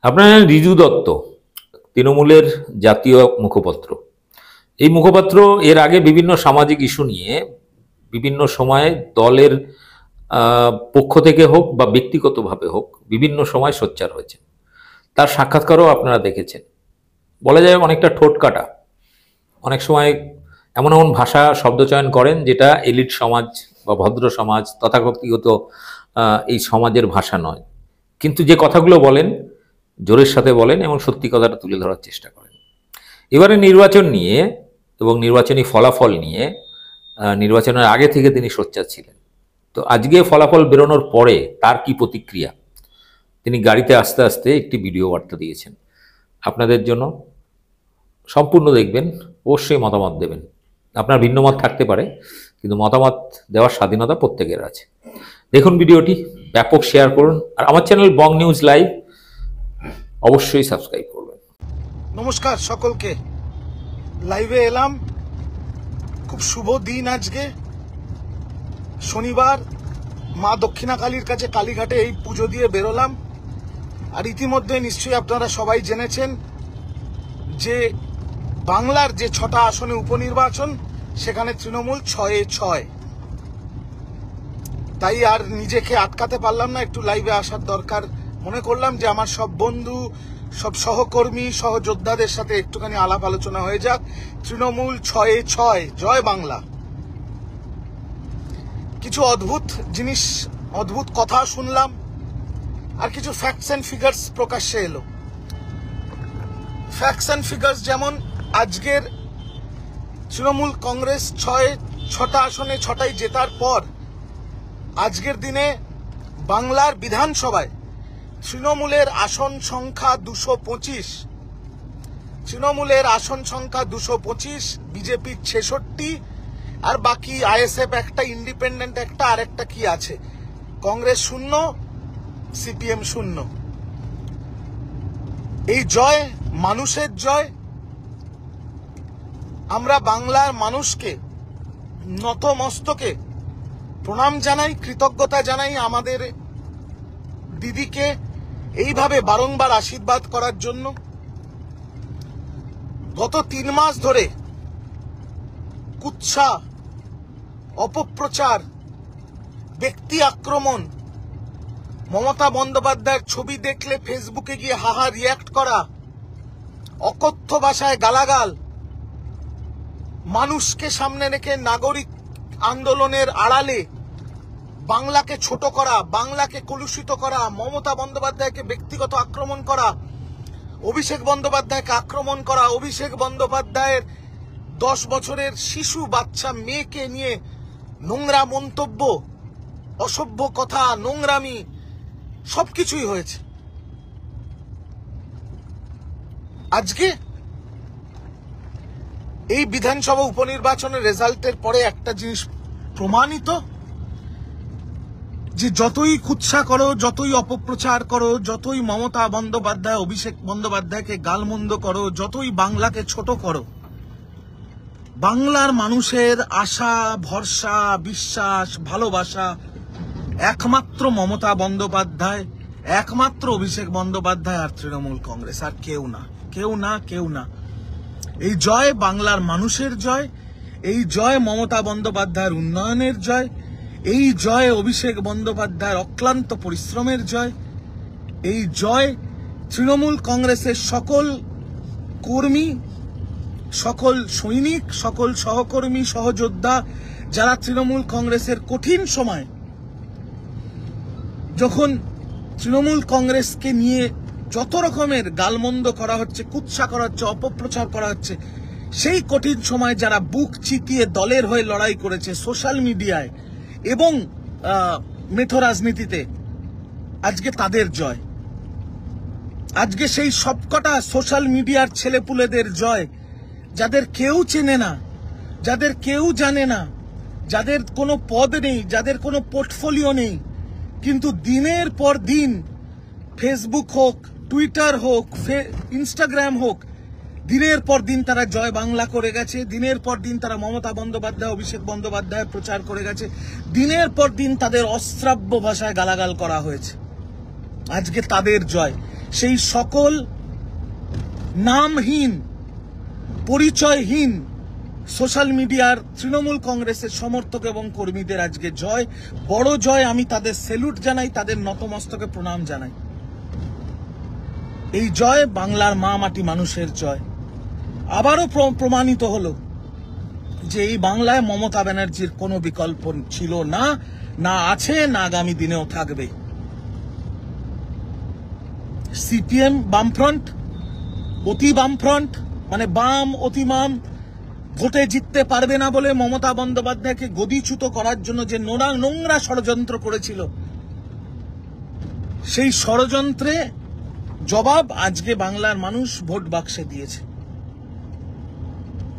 আপনার রিজু দত্ত তৃণমূলের জাতীয় মুখপাত্র। এই মুখপাত্র এর আগে বিভিন্ন সামাজিক ইস্যু নিয়ে বিভিন্ন সময়ে দলের পক্ষ থেকে হোক বা ব্যক্তিগতভাবে হোক বিভিন্ন সময় সোচ্চার হয়েছে। তার সাক্ষাৎকারও আপনারা দেখেছেন। বলা যায় অনেকটা ঠোঁট কাটা, অনেক সময় এমন এমন ভাষা শব্দচয়ন করেন যেটা এলিট সমাজ বা ভদ্র সমাজ তথাকথিত এই সমাজের ভাষা নয়, কিন্তু যে কথাগুলো বলেন জোরের সাথে বলেন এবং সত্যি কথাটা তুলে ধরার চেষ্টা করেন। এবারে নির্বাচন নিয়ে এবং নির্বাচনী ফলাফল নিয়ে নির্বাচনের আগে থেকে তিনি সোচ্চার ছিলেন। তো আজকে ফলাফল বেরোনোর পরে তার কি প্রতিক্রিয়া, তিনি গাড়িতে আস্তে আস্তে একটি ভিডিও বার্তা দিয়েছেন। আপনাদের জন্য সম্পূর্ণ দেখবেন, অবশ্যই মতামত দেবেন। আপনার ভিন্ন মত থাকতে পারে, কিন্তু মতামত দেওয়ার স্বাধীনতা প্রত্যেকের আছে। দেখুন ভিডিওটি, ব্যাপক শেয়ার করুন, আর আমার চ্যানেল বং নিউজ লাইভ অবশ্যই সাবস্ক্রাইব করবেন। নমস্কার সকলকে, লাইভে এলাম। খুব শুভ দিন আজকে, শনিবার। মা দক্ষিণা কালীর কাছে কালীঘাটে এই পুজো দিয়ে বেরোলাম। আর ইতিমধ্যে নিশ্চয়ই আপনারা সবাই জেনেছেন যে বাংলার যে 6টা আসনে উপনির্বাচন, সেখানে তৃণমূল 6-এ 6। তাই আর নিজেকে আটকাতে পারলাম না, একটু লাইভে আসার দরকার মনে করলাম যে আমার সব বন্ধু, সব সহকর্মী, সহযোদ্ধাদের সাথে একটুখানি আলাপ আলোচনা হয়ে যাক। তৃণমূল 6-এ 6, জয় বাংলা। কিছু অদ্ভুত জিনিস, অদ্ভুত কথা শুনলাম, আর কিছু ফ্যাক্টস অ্যান্ড ফিগার্স প্রকাশ্যে এলো। ফ্যাক্টস অ্যান্ড ফিগার্স যেমন, আজকের তৃণমূল কংগ্রেস 6টা আসনে 6টাই জেতার পর আজকের দিনে বাংলার বিধানসভায় তৃণমূলের আসন সংখ্যা 225। তৃণমূলের আসন সংখ্যা 225, বিজেপির 66, আর বাকি আইএসএফ একটা, ইন্ডিপেন্ডেন্ট একটা, আর একটা কি আছে, কংগ্রেস 0, সিপিএম 0। এই জয় মানুষের জয়। আমরা বাংলার মানুষকে নতমস্তকে প্রণাম জানাই, কৃতজ্ঞতা জানাই আমাদের দিদিকে এইভাবে বারংবার আশীর্বাদ করার জন্য। গত 3 মাস ধরে কুৎসা, অপপ্রচার, ব্যক্তি আক্রমণ, মমতা বন্দ্যোপাধ্যায়ের ছবি দেখলে ফেসবুকে গিয়ে হাহা রিয়াক্ট করা, অকথ্য ভাষায় গালাগাল, মানুষকে সামনে রেখে নাগরিক আন্দোলনের আড়ালে বাংলাকে ছোট করা, বাংলাকে কলুষিত করা, মমতা বন্দ্যোপাধ্যায়কে ব্যক্তিগত আক্রমণ করা, অভিষেক বন্দ্যোপাধ্যায়কে আক্রমণ করা, অভিষেক বন্দ্যোপাধ্যায়ের 10 বছরের শিশু বাচ্চা মেয়েকে নিয়ে নোংরা মন্তব্য, অসভ্য কথা, নোংরামি, সবকিছুই হয়েছে। আজকে এই বিধানসভা উপনির্বাচনের রেজাল্টের পরে একটা জিনিস প্রমাণিত, যে যতই কুৎসা করো, যতই অপপ্রচার করো, যতই মমতা বন্দ্যোপাধ্যায়, অভিষেক বন্দ্যোপাধ্যায়কে গালমন্দ করো, যতই বাংলাকে ছোট করো, বাংলার মানুষের আশা, ভরসা, বিশ্বাস, ভালোবাসা একমাত্র মমতা বন্দ্যোপাধ্যায়, একমাত্র অভিষেক বন্দ্যোপাধ্যায় আর তৃণমূল কংগ্রেস, আর কেউ না, কেউ না, কেউ না। এই জয় বাংলার মানুষের জয়, এই জয় মমতা বন্দ্যোপাধ্যায়ের উন্নয়নের জয়, এই জয় অভিষেক বন্দ্যোপাধ্যায়ের অক্লান্ত পরিশ্রমের জয়, এই জয় তৃণমূল কংগ্রেসের সকল কর্মী, সকল সৈনিক, সকল সহকর্মী, সহযোদ্ধা, যারা তৃণমূল কংগ্রেসের কঠিন সময়, যখন তৃণমূল কংগ্রেসকে নিয়ে যত রকমের গালমন্দ করা হচ্ছে, কুৎসা করা হচ্ছে, অপপ্রচার করা হচ্ছে, সেই কঠিন সময় যারা বুক চিতিয়ে দলের হয়ে লড়াই করেছে সোশ্যাল মিডিয়ায় এবং মেঠো রাজনীতিতে, আজকে তাদের জয়। আজকে সেই সবকটা সোশ্যাল মিডিয়ার ছেলেপুলেদের জয়, যাদের কেউ চেনে না, যাদের কেউ জানে না, যাদের কোনো পদ নেই, যাদের কোনো পোর্টফোলিও নেই, কিন্তু দিনের পর দিন ফেসবুক হোক, টুইটার হোক, ইনস্টাগ্রাম হোক, দিনের পর দিন তারা জয় বাংলা করে গেছে, দিনের পর দিন তারা মমতা বন্দ্যোপাধ্যায়, অভিষেক বন্দ্যোপাধ্যায় প্রচার করে গেছে, দিনের পর দিন তাদের অশ্রাব্য ভাষায় গালাগাল করা হয়েছে। আজকে তাদের জয়। সেই সকল নামহীন, পরিচয়হীন সোশ্যাল মিডিয়ার তৃণমূল কংগ্রেসের সমর্থক এবং কর্মীদের আজকে জয়, বড় জয়। আমি তাদের স্যালুট জানাই, তাদের নতমস্তকে প্রণাম জানাই। এই জয় বাংলার মা মাটি মানুষের জয়। আবারও প্রমাণিত হলো যে এই বাংলায় মমতা ব্যানার্জির কোনো বিকল্প ছিল না, না আছে, না আগামী দিনেও থাকবে। সিপিএম বামফ্রন্ট, অতি বামফ্রন্ট, মানে বাম অতি বাম ভোটে জিততে পারবে না বলে মমতা বন্দ্যোপাধ্যায়কে গদিচ্যুত করার জন্য যে নোংরা ষড়যন্ত্র করেছিল, সেই ষড়যন্ত্রে জবাব আজকে বাংলার মানুষ ভোট বাক্সে দিয়েছে।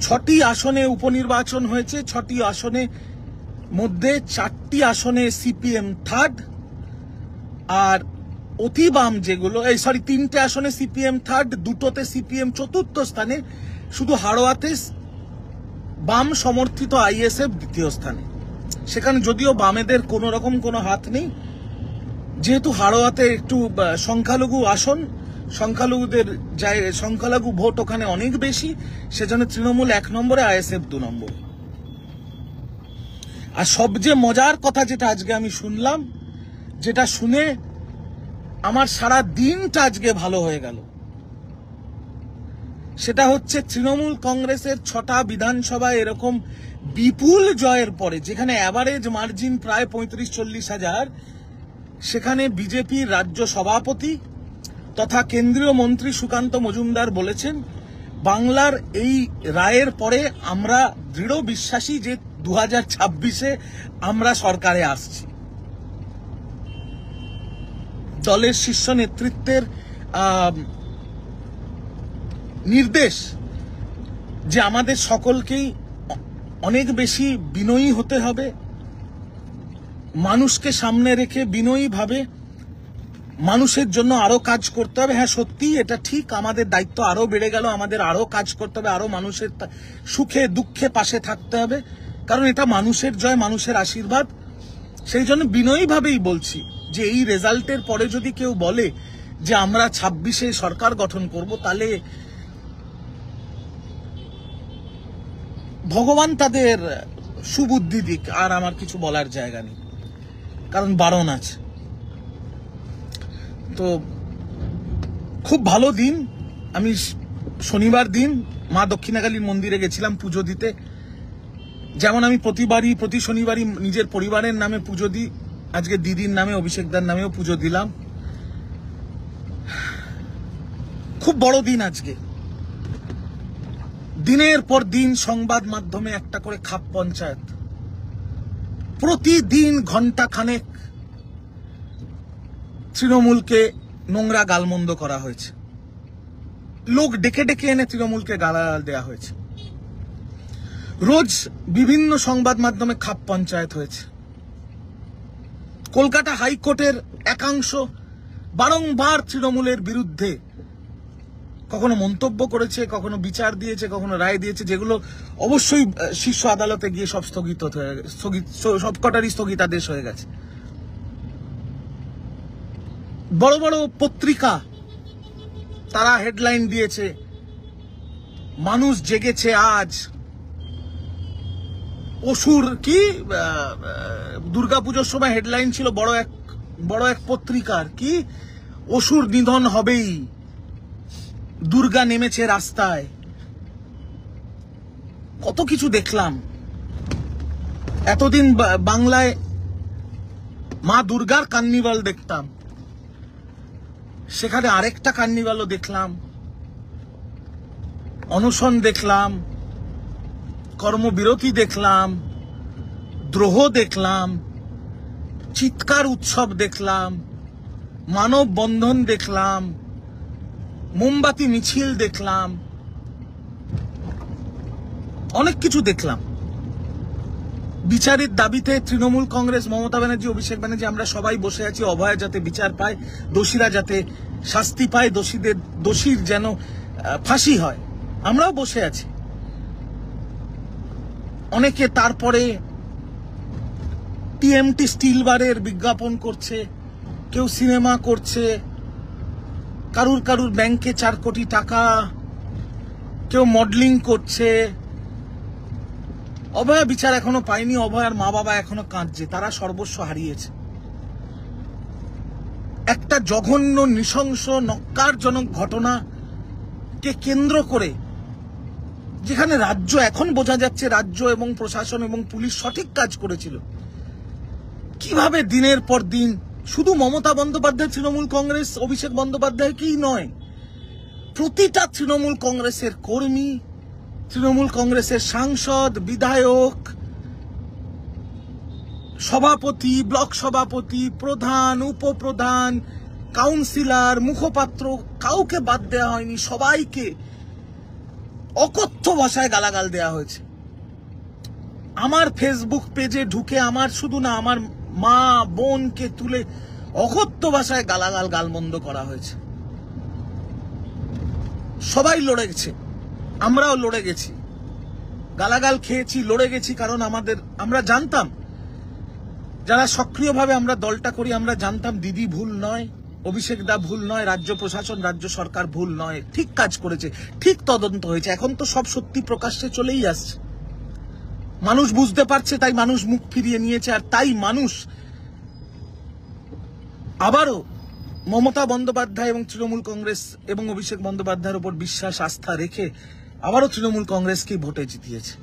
6টি আসনে উপনির্বাচন হয়েছে। 6টি আসনে মধ্যে 4টি আসনে সিপিএম থার্ড, আর অতি বাম যেগুলো 3টে আসনে সিপিএম থার্ড, 2টোতে সিপিএম চতুর্থ স্থানে, শুধু হাড়োয়াতে বাম সমর্থিত আইএসএফ দ্বিতীয় স্থানে। সেখানে যদিও বামেদের কোন রকম কোনো হাত নেই, যেহেতু হাড়োয়াতে একটু সংখ্যালঘু আসন, সংখ্যালঘু ভোট ওখানে অনেক বেশি, সেজন্য তৃণমূল 1 নম্বরে, আইএসএফ 2 নম্বরে। আর সবচেয়ে মজার কথা যেটা আজকে আমি শুনলাম, যেটা শুনে আমার সারা দিনটা আজকে ভালো হয়ে গেল, সেটা হচ্ছে তৃণমূল কংগ্রেসের 6টা বিধানসভা এরকম বিপুল জয়ের পরে, যেখানে অ্যাভারেজ মার্জিন প্রায় 35-40 হাজার, সেখানে বিজেপির রাজ্য সভাপতি তথা কেন্দ্রীয় মন্ত্রী সুকান্ত মজুমদার বলেছেন, বাংলার এই রায়ের পরে আমরা দৃঢ় বিশ্বাসী যে 2026-এ আমরা সরকারে আসছি। দলের শীর্ষ নেতৃত্বের নির্দেশ যে আমাদের সকলকেই অনেক বেশি বিনয়ী হতে হবে, মানুষকে সামনে রেখে বিনয়ীভাবে মানুষের জন্য আরো কাজ করতে হবে। হ্যাঁ, সত্যি এটা ঠিক, আমাদের দায়িত্ব আরো বেড়ে গেল, আমাদের আরো কাজ করতে হবে, আরো মানুষের সুখে দুঃখে পাশে থাকতে হবে, কারণ এটা মানুষের জয়, মানুষের আশীর্বাদ। সেই জন্য বিনয়ীভাবেই বলছি যে এই রেজাল্টের পরে যদি কেউ বলে যে আমরা 26-এ সরকার গঠন করব, তাহলে ভগবান তাদের সুবুদ্ধি দিক, আর আমার কিছু বলার জায়গা নেই, কারণ বারণ আছে। তো খুব ভালো দিন। আমি শনিবার দিন মা দক্ষিণাকালীর মন্দিরে গেছিলাম পুজো দিতে। যেমন আমি প্রতি শনিবারই নিজের পরিবারের নামে পুজো দিই, আজকে দিদির নামে, অভিষেকদার নামেও পুজো দিলাম। খুব বড় দিন আজকে। দিনের পর দিন সংবাদ মাধ্যমে একটা করে খাপ পঞ্চায়েত, প্রতিদিন ঘন্টা খানেক তৃণমূলকে নোংরা গালমন্দ করা হয়েছে, লোক ডেকে ডেকে এনে তৃণমূলকে গালাগাল দেওয়া হয়েছে। রোজ বিভিন্ন সংবাদ মাধ্যমে খাপ পঞ্চায়েত হয়েছে। কলকাতা হাইকোর্টের একাংশ বারংবার তৃণমূলের বিরুদ্ধে কখনো মন্তব্য করেছে, কখনো বিচার দিয়েছে, কখনো রায় দিয়েছে, যেগুলো অবশ্যই শীর্ষ আদালতে গিয়ে সব সবকটারই স্থগিতাদেশ হয়ে গেছে। বড় বড় পত্রিকা তারা হেডলাইন দিয়েছে, মানুষ জেগেছে আজ। অসুর কি দুর্গাপুজোর সময় হেডলাইন ছিল বড় এক পত্রিকার, কি অসুর নিধন হবেই, দুর্গা নেমেছে রাস্তায়। কত কিছু দেখলাম। এতদিন বাংলায় মা দুর্গার কার্নিভাল দেখতাম, সেখানে আরেকটা কার্নিভালও দেখলাম, অনশন দেখলাম, কর্মবিরতি দেখলাম, দ্রোহ দেখলাম, চিৎকার উৎসব দেখলাম, মানববন্ধন দেখলাম, মোমবাতি মিছিল দেখলাম, অনেক কিছু দেখলাম। বিচারের দাবিতে তৃণমূল কংগ্রেস, মমতা ব্যানার্জি, অভিষেক ব্যানার্জি, আমরা সবাই বসে আছি অভয়া যাতে বিচার পায়, দোষীরা যাতে শাস্তি পায়, দোষীর যেন ফাঁসি হয়, আমরাও বসে আছি। অনেকে তারপরে টিএমটি স্টিল বারের বিজ্ঞাপন করছে, কেউ সিনেমা করছে, কারুর কারুর ব্যাংকে 4 কোটি টাকা, কেউ মডেলিং করছে। অভয়া বিচার এখনো পায়নি, অভয়ার মা বাবা এখনো কাঁদছে, তারা সর্বস্ব হারিয়েছে। একটা জঘন্য নৃশংস নক্কারজনক ঘটনাকে কেন্দ্র করে, যেখানে রাজ্য, এখন বোঝা যাচ্ছে রাজ্য এবং প্রশাসন এবং পুলিশ সঠিক কাজ করেছিল, কিভাবে দিনের পর দিন শুধু মমতা বন্দ্যোপাধ্যায়, তৃণমূল কংগ্রেস, অভিষেক বন্দ্যোপাধ্যায়কেই নয়, প্রতিটা তৃণমূল কংগ্রেসের কর্মী, তৃণমূল কংগ্রেসের সাংসদ, বিধায়ক, সভাপতি, ব্লক সভাপতি, প্রধান, উপপ্রধান, কাউন্সিলর, মুখপাত্র, কাউকে বাদ দেওয়া হয়নি। সবাইকে অকথ্য ভাষায় গালাগাল দেওয়া হয়েছে। আমার ফেসবুক পেজে ঢুকে আমার শুধু না, আমার মা বোনকে তুলে অকথ্য ভাষায় গালাগাল, গালমন্দ করা হয়েছে। সবাই লড়ে গেছে, আমরাও লড়ে গেছি, গালাগাল খেয়েছি, লড়ে গেছি। কারণ আমরা জানতাম, যারা সক্রিয়ভাবে আমরা দলটা করি, আমরা জানতাম দিদি ভুল নয়, অভিষেক দা ভুল নয়, রাজ্য প্রশাসন, রাজ্য সরকার ভুল নয়, ঠিক কাজ করেছে, ঠিক তদন্ত হয়েছে। এখন তো সব সত্যি প্রকাশ্যে চলেই আসছে, মানুষ বুঝতে পারছে, তাই মানুষ মুখ ফিরিয়ে নিয়েছে। আর তাই মানুষ আবারও মমতা বন্দ্যোপাধ্যায় এবং তৃণমূল কংগ্রেস এবং অভিষেক বন্দ্যোপাধ্যায়ের উপর বিশ্বাস, আস্থা রেখে আবারও তৃণমূল কংগ্রেসকেই ভোটে জিতিয়েছে।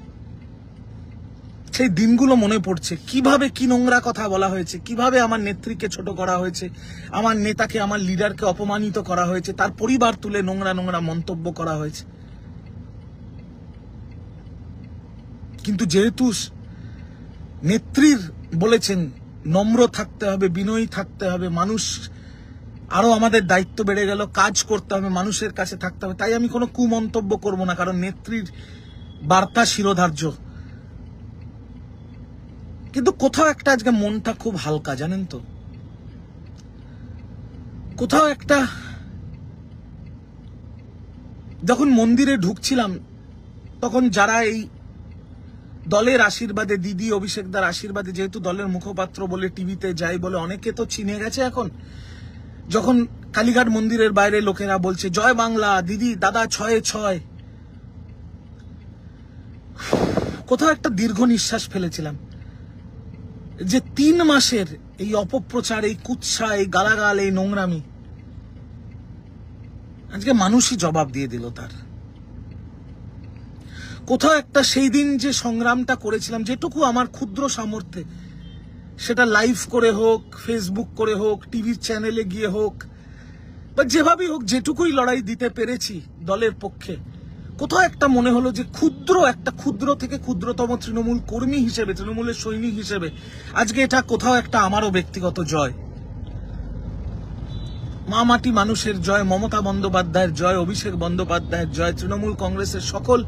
সেই দিনগুলো মনে পড়ছে, কিভাবে কি নোংরা কথা বলা হয়েছে, কিভাবে আমার নেত্রীকে ছোট করা হয়েছে, আমার নেতাকে, আমার লিডারকে অপমানিত করা হয়েছে, তার পরিবার তুলে নোংরা নোংরা মন্তব্য করা হয়েছে। কিন্তু যেহেতু নেত্রীর বলেছেন নম্র থাকতে হবে, বিনয়ী থাকতে হবে, মানুষ আরো আমাদের দায়িত্ব বেড়ে গেল, কাজ করতে হবে, মানুষের কাছে থাকতে হবে, তাই আমি কোনো কুমন্তব্য করব না, কারণ নেত্রীর বার্তা শিরোধার্য। কিন্তু কোথাও একটা আজকে মনটা খুব হালকা, জানেন তো, কোথাও একটা, যখন মন্দিরে ঢুকছিলাম তখন যারা এই দলের আশীর্বাদে, দিদি অভিষেকদার আশীর্বাদে, যেহেতু দলের মুখপাত্র বলে টিভিতে যাই বলে অনেকে তো চিনে গেছে এখন, যখন কালীঘাট মন্দিরের বাইরে লোকেরা বলছে জয় বাংলা, দিদি, দাদা 6-6, কোথাও একটা দীর্ঘ নিঃশ্বাস ফেলেছিলাম যে 3 মাসের এই অপপ্রচার, এই কুৎসা, এই গালাগাল, এই নোংরামি, আজকে মানুষই জবাব দিয়ে দিল তার। কোথাও একটা সেই দিন যে সংগ্রামটা করেছিলাম, যেটুকু আমার ক্ষুদ্র সামর্থ্যে, সেটা লাইভ করে হোক, ফেসবুক করে হোক, টিভির চ্যানেলে গিয়ে হোক, বা যেভাবেই হোক, যেটুকুই লড়াই দিতে পেরেছি দলের পক্ষে, কোথাও একটা মনে হলো যে ক্ষুদ্র থেকে ক্ষুদ্রতম তৃণমূল কর্মী হিসেবে, তৃণমূলের সৈনিক হিসেবে আজকে এটা কোথাও একটা আমারও ব্যক্তিগত জয়। মা মাটি মানুষের জয়, মমতা বন্দ্যোপাধ্যায়ের জয়, অভিষেক বন্দ্যোপাধ্যায়ের জয়, তৃণমূল কংগ্রেসের সকল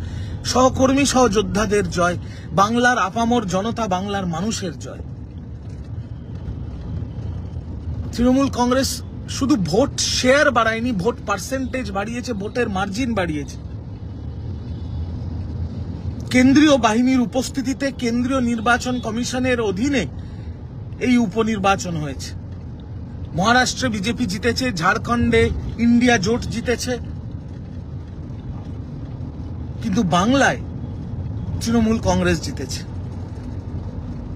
সহকর্মী সহযোদ্ধাদের জয়, বাংলার আপামর জনতা, বাংলার মানুষের জয়। তৃণমূল কংগ্রেস শুধু ভোট শেয়ার বাড়ায়নি, ভোট পার্সেন্টেজ বাড়িয়েছে, ভোটের মার্জিন বাড়িয়েছে। কেন্দ্রীয় বাহিনীর উপস্থিতিতে কেন্দ্রীয় নির্বাচন কমিশনের অধীনে এই উপনির্বাচন হয়েছে। মহারাষ্ট্রে বিজেপি জিতেছে, ঝাড়খণ্ডে ইন্ডিয়া জোট জিতেছে, কিন্তু বাংলায় তৃণমূল কংগ্রেস জিতেছে।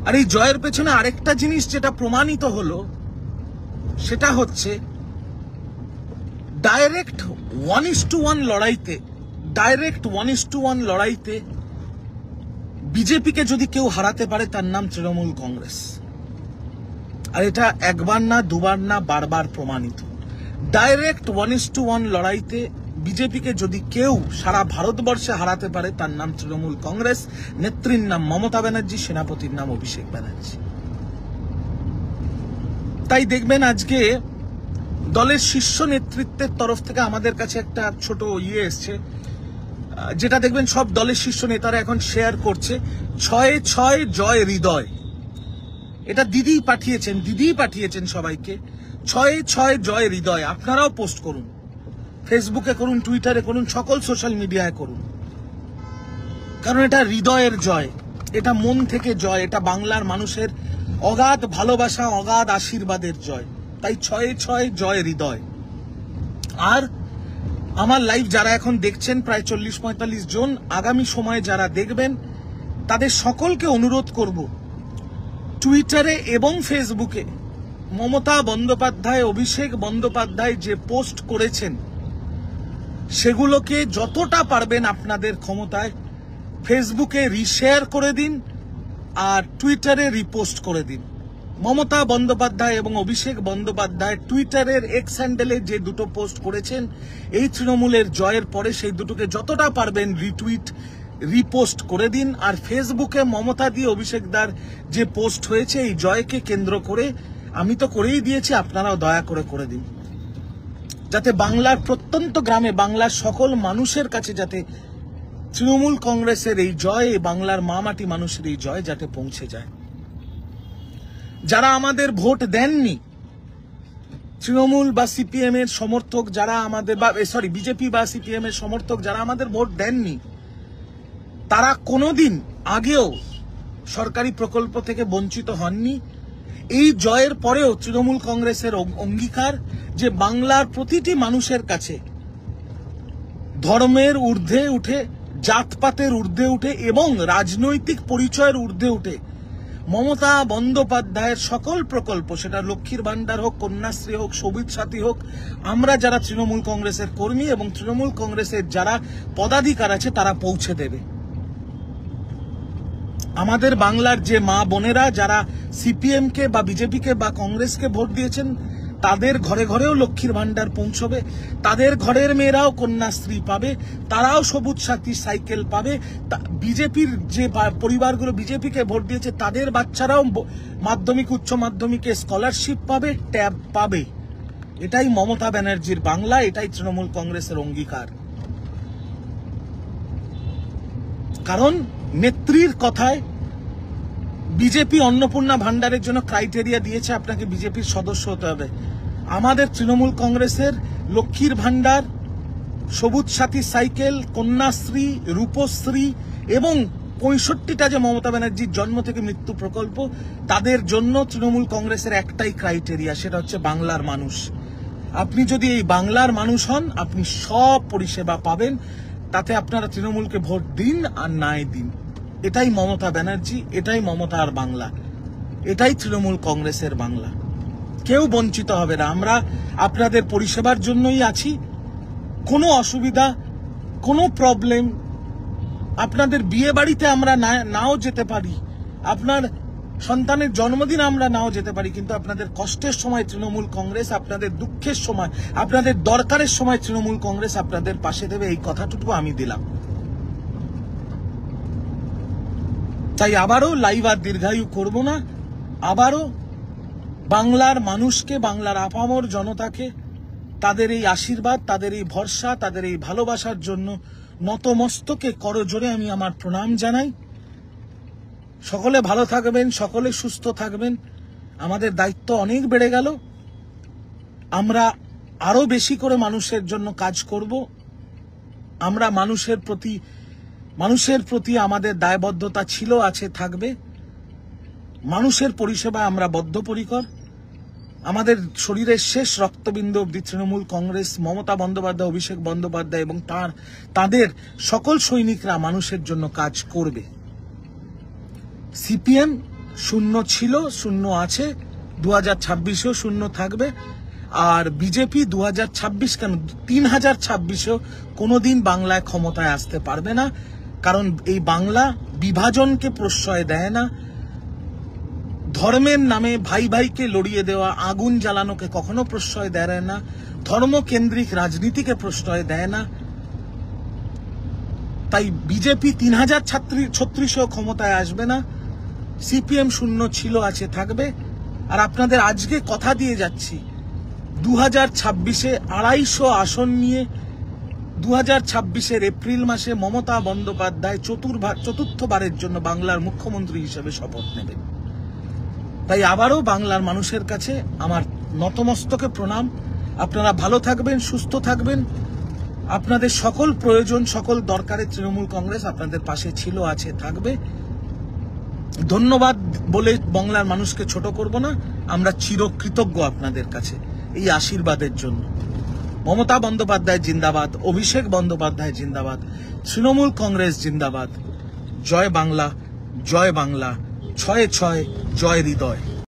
আর এই জয়ের পেছনে আরেকটা জিনিস যেটা প্রমাণিত হলো, সেটা হচ্ছে ডাইরেক্ট 1:1 লড়াইতে বিজেপিকে যদি কেউ হারাতে পারে তার নাম তৃণমূল কংগ্রেস। আর এটা একবার না, দুবার না, বারবার প্রমাণিত। ডাইরেক্ট 1:1 লড়াইতে বিজেপিকে যদি কেউ সারা ভারতবর্ষে হারাতে পারে তার নাম তৃণমূল কংগ্রেস, নেত্রীর নাম মমতা ব্যানার্জি, সেনাপতির নাম অভিষেক ব্যানার্জি। তাই দেখবেন আজকে দলের শীর্ষ নেতৃত্বের তরফ থেকে আমাদের কাছে একটা ছোট এসছে, যেটা দেখবেন সব দলের শীর্ষ নেতারা এখন শেয়ার করছে, 6-6 জয় হৃদয়। এটা দিদি পাঠিয়েছেন সবাইকে, 6-6 জয় হৃদয়। আপনারাও পোস্ট করুন, ফেসবুকে করুন, টুইটারে করুন, সকল সোশ্যাল মিডিয়ায় করুন, কারণ এটা হৃদয়ের জয়, এটা মন থেকে জয়, এটা বাংলার মানুষের অগাধ ভালোবাসা, অগাধ আশীর্বাদের জয়। তাই 6-6 জয় হৃদয়। আর আমার লাইভ যারা এখন দেখছেন প্রায় 40-45 জন, আগামী সময়ে যারা দেখবেন তাদের সকলকে অনুরোধ করব, টুইটারে এবং ফেসবুকে মমতা বন্দ্যোপাধ্যায়, অভিষেক বন্দ্যোপাধ্যায় যে পোস্ট করেছেন সেগুলোকে যতটা পারবেন আপনাদের ক্ষমতায় ফেসবুকে রিশেয়ার করে দিন আর টুইটারে রিপোস্ট করে দিন। মমতা বন্দ্যোপাধ্যায় এবং অভিষেক বন্দ্যোপাধ্যায় টুইটারের এক্স হ্যান্ডেলে যে দুটো পোস্ট করেছেন এই তৃণমূলের জয়ের পরে, সেই দুটোকে যতটা পারবেন রিটুইট রিপোস্ট করে দিন। আর ফেসবুকে মমতা দিয়ে অভিষেকদার যে পোস্ট হয়েছে এই জয়কে কেন্দ্র করে, আমি তো করেই দিয়েছি, আপনারাও দয়া করে করে দিন, যাতে বাংলার প্রত্যন্ত গ্রামে বাংলার সকল মানুষের কাছে যাতে তৃণমূল কংগ্রেসের এই জয়, বাংলার মামাটি মানুষের এই জয় যাতে পৌঁছে যায়। যারা আমাদের ভোট দেননি, তৃণমূল বা সিপিএম এর সমর্থক যারা আমাদের, বিজেপি বা সিপিএম এর সমর্থক যারা আমাদের ভোট দেননি, তারা কোনোদিন আগেও সরকারি প্রকল্প থেকে বঞ্চিত হননি। এই জয়ের পরেও তৃণমূল কংগ্রেসের অঙ্গীকার যে বাংলার প্রতিটি মানুষের কাছে ধর্মের ঊর্ধ্বে উঠে, জাতপাতের ঊর্ধ্বে উঠে এবং রাজনৈতিক পরিচয়ের ঊর্ধ্বে উঠে মমতা বন্দ্যোপাধ্যায়ের সকল প্রকল্প, সেটা লক্ষ্মীর ভান্ডার হোক, কন্যাশ্রী হোক, সবুজ সাথী হোক, আমরা যারা তৃণমূল কংগ্রেসের কর্মী এবং তৃণমূল কংগ্রেসের যারা পদাধিকার আছে তারা পৌঁছে দেবে। আমাদের বাংলার যে মা বোনেরা যারা সিপিএম কে বা বিজেপি কে বা কংগ্রেসকে ভোট দিয়েছেন তাদের ঘরে ঘরেও লক্ষ্মীর ভান্ডার পৌঁছবে, তাদের ঘরের মেয়েরাও কন্যাশ্রী পাবে, তারাও সবুজ সাথী সাইকেল পাবে। বিজেপির যে পরিবারগুলো বিজেপিকে ভোট দিয়েছে তাদের বাচ্চারাও মাধ্যমিক উচ্চ মাধ্যমিকে স্কলারশিপ পাবে, ট্যাব পাবে। এটাই মমতা ব্যানার্জির বাংলা, এটাই তৃণমূল কংগ্রেসের অঙ্গীকার। কারণ নেত্রীর কথায় বিজেপি অন্নপূর্ণা ভান্ডারের জন্য ক্রাইটেরিয়া দিয়েছে, আপনাকে বিজেপির সদস্য হতে হবে। আমাদের তৃণমূল কংগ্রেসের লক্ষ্মীর ভান্ডার, সবুজ সাথী সাইকেল, কন্যাশ্রী, রূপশ্রী এবং 65টা যে মমতা ব্যানার্জির জন্ম থেকে মৃত্যু প্রকল্প, তাদের জন্য তৃণমূল কংগ্রেসের একটাই ক্রাইটেরিয়া, সেটা হচ্ছে বাংলার মানুষ। আপনি যদি এই বাংলার মানুষ হন, আপনি সব পরিষেবা পাবেন। তাতে আপনারা তৃণমূলকে ভোট দিন আর নাই দিন। এটাই মমতা ব্যানার্জি, এটাই মমতার বাংলা, এটাই তৃণমূল কংগ্রেসের বাংলা। কেউ বঞ্চিত হবে না। আমরা আপনাদের পরিষেবার জন্যই আছি। কোনো অসুবিধা, কোনো প্রবলেম, আপনাদের বিয়ে বাড়িতে আমরা নাও যেতে পারি, আপনার সন্তানের জন্মদিন আমরা নাও যেতে পারি, কিন্তু আপনাদের কষ্টের সময় তৃণমূল কংগ্রেস, আপনাদের দুঃখের সময়, আপনাদের দরকারের সময় তৃণমূল কংগ্রেস আপনাদের পাশে দেবে, এই কথাটুকু আমি দিলাম। তাই আবারও লাইভ আর দীর্ঘায়ু করব না। আবারও বাংলার মানুষকে, বাংলার আপামর জনতাকে তাদের এই আশীর্বাদ, তাদের এই ভরসা, তাদের এই ভালোবাসার জন্য নতমস্তকে করজোড়ে আমি আমার প্রণাম জানাই। সকলে ভালো থাকবেন, সকলে সুস্থ থাকবেন। আমাদের দায়িত্ব অনেক বেড়ে গেল, আমরা আরো বেশি করে মানুষের জন্য কাজ করব। আমরা মানুষের প্রতি আমাদের দায়বদ্ধতা ছিল, আছে, থাকবে। মানুষের পরিষেবায় আমরা বদ্ধপরিকর। আমাদের শরীরের শেষ রক্তবিন্দু অব্দি তৃণমূল কংগ্রেস, মমতা বন্দ্যোপাধ্যায়, অভিষেক বন্দ্যোপাধ্যায় এবং তাদের সকল সৈনিকরা মানুষের জন্য কাজ করবে। সিপিএম শূন্য ছিল, শূন্য আছে, 2026-এও শূন্য থাকবে। আর বিজেপি 2026 কেন, 3026-এও কোনোদিন বাংলায় ক্ষমতায় আসতে পারবে না। কারণ এই বাংলা বিভাজনকে প্রশ্রয় দেয় না, ধর্মের নামে ভাই ভাইকে লড়িয়ে দেওয়া, আগুন জ্বালানোকে কখনো প্রশ্রয় দেয় না, ধর্মকেন্দ্রিক রাজনীতিকে প্রশ্রয় দেয় না। তাই বিজেপি 3036-এও ক্ষমতায় আসবে না। সিপিএম শূন্য ছিল, আছে, থাকবে। আর আপনাদের আজকে কথা দিয়ে যাচ্ছি, 2026-এ 250 আসন নিয়ে 2026-এর এপ্রিল মাসে মমতা বন্দ্যোপাধ্যায় চতুর্থবারের জন্য বাংলার মুখ্যমন্ত্রী হিসেবে শপথ নেবেন। তাই আবারও বাংলার মানুষের কাছে আমার নতমস্তকে প্রণাম। আপনারা ভালো থাকবেন, সুস্থ থাকবেন। আপনাদের সকল প্রয়োজন, সকল দরকারে তৃণমূল কংগ্রেস আপনাদের পাশে ছিল, আছে, থাকবে। ধন্যবাদ বলে বাংলার মানুষকে ছোট করব না। আমরা চিরকৃতজ্ঞ আপনাদের কাছে এই আশীর্বাদের জন্য। মমতা বন্দ্যোপাধ্যায় জিন্দাবাদ, অভিষেক বন্দ্যোপাধ্যায় জিন্দাবাদ, তৃণমূল কংগ্রেস জিন্দাবাদ। জয় বাংলা, জয় বাংলা, ছয় ছয়, জয় হৃদয়।